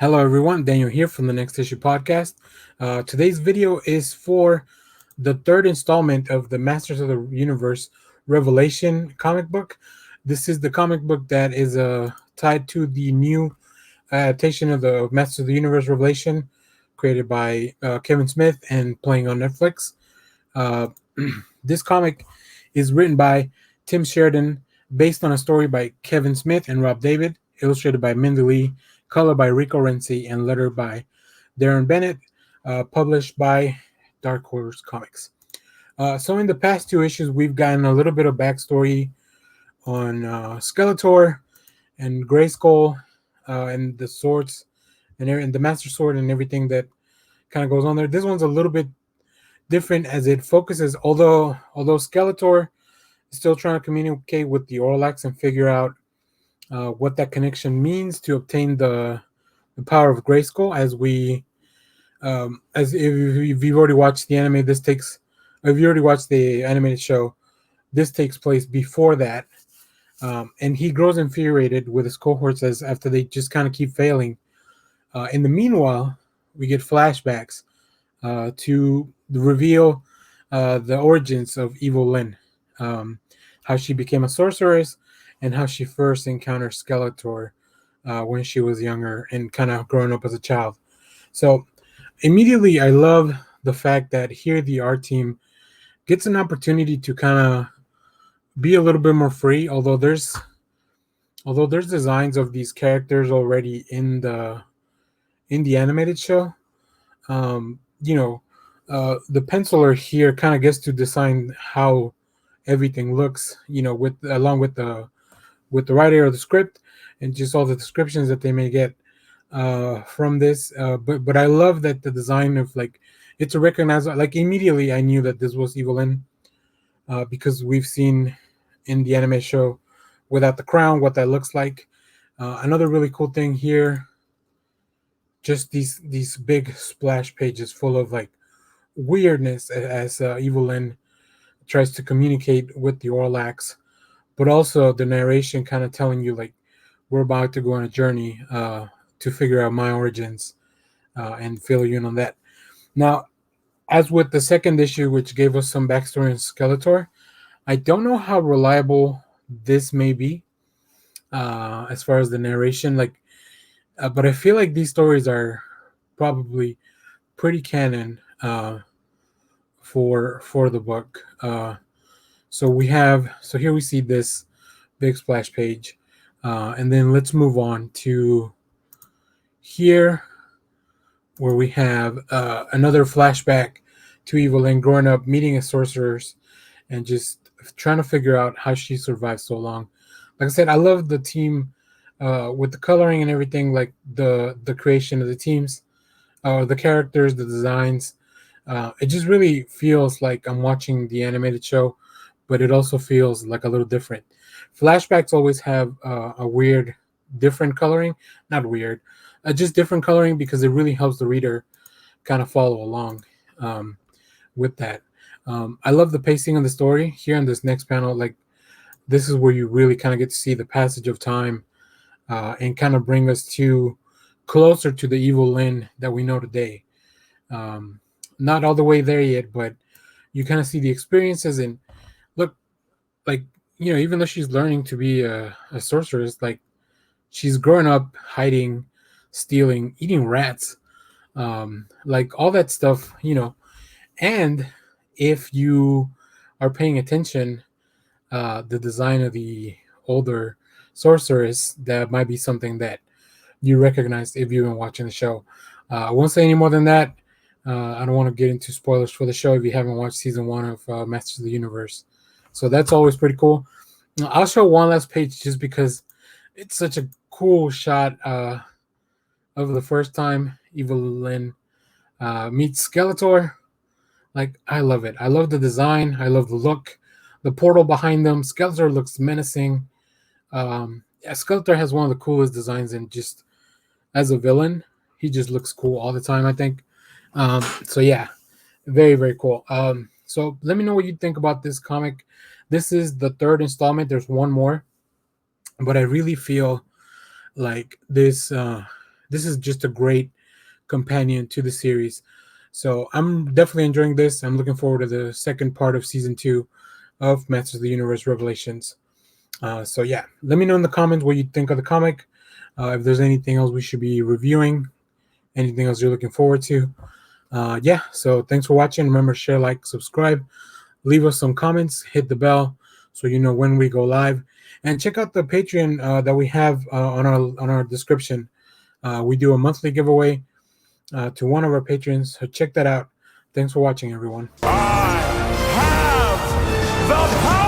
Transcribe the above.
Hello, everyone. Daniel here from the Next Issue Podcast. Today's video is for the third installment of the Masters of the Universe Revelation comic book. This is the comic book that is tied to the new adaptation of the Masters of the Universe Revelation, created by Kevin Smith and playing on Netflix. Uh, this comic is written by Tim Sheridan, based on a story by Kevin Smith and Rob David, illustrated by Mindy Lee, color by Rico Renzi, and letter by Deron Bennett, published by Dark Horse Comics. So in the past two issues, we've gotten a little bit of backstory on Skeletor and Grayskull and the swords and the Master Sword and everything that kind of goes on there. This one's a little bit different as it focuses, although Skeletor is still trying to communicate with the Orlax and figure out what that connection means to obtain the power of Grayskull. As if you've already watched the anime, if you already watched the animated show, this takes place before that. And he grows infuriated with his cohorts as after they just kind of keep failing. In the meanwhile, we get flashbacks to reveal the origins of Evil Lynn, how she became a sorceress, and how she first encountered Skeletor when she was younger and kind of growing up as a child. So immediately, I love the fact that here the art team gets an opportunity to kind of be a little bit more free. Although there's designs of these characters already in the animated show. The penciler here kind of gets to design how everything looks. Along with the writer of the script and just all the descriptions that they may get from this. But I love that the design of it's a recognizable. Like immediately, I knew that this was Evelyn because we've seen in the anime show without the crown what that looks like. Another really cool thing here, just these big splash pages full of weirdness as Evelyn tries to communicate with the Orlax, but also the narration kind of telling you we're about to go on a journey to figure out my origins and fill you in on that. Now, as with the second issue, which gave us some backstory on Skeletor, I don't know how reliable this may be as far as the narration. But I feel like these stories are probably pretty canon for the book. So here we see this big splash page, and then let's move on to here where we have another flashback to Evelyn growing up, meeting as sorcerers, and just trying to figure out how she survived so long. Like I said, I love the team with the coloring and everything, like the creation of the teams, the characters, the designs. It just really feels like I'm watching the animated show, but it also feels like a little different. Flashbacks always have a weird, different coloring. Not weird, just different coloring because it really helps the reader kind of follow along with that. I love the pacing of the story here in this next panel. This is where you really kind of get to see the passage of time and kind of bring us closer to the Evil Lynn that we know today. Not all the way there yet, but you kind of see the experiences and look, even though she's learning to be a sorceress, she's growing up hiding, stealing, eating rats, all that stuff, and if you are paying attention, the design of the older sorceress, that might be something that you recognize if you've been watching the show. I won't say any more than that. I don't want to get into spoilers for the show if you haven't watched season 1 of Masters of the Universe. So that's always pretty cool. I'll show one last page just because it's such a cool shot of the first time Evelyn meets Skeletor. I love it. I love the design. I love the look. The portal behind them. Skeletor looks menacing. Skeletor has one of the coolest designs, and just as a villain, he just looks cool all the time, I think. So yeah, very, very cool. So let me know what you think about this comic. This is the third installment. There's one more, but I really feel like this this is just a great companion to the series. So I'm definitely enjoying this. I'm looking forward to the second part of season 2 of Masters of the Universe Revelations. So yeah, let me know in the comments what you think of the comic. If there's anything else we should be reviewing, anything else you're looking forward to. Yeah, so thanks for watching. Remember, share, like, subscribe, leave us some comments, hit the bell so you know when we go live, and check out the Patreon that we have on our description. We do a monthly giveaway to one of our patrons, so check that out. Thanks for watching, everyone. I have the power!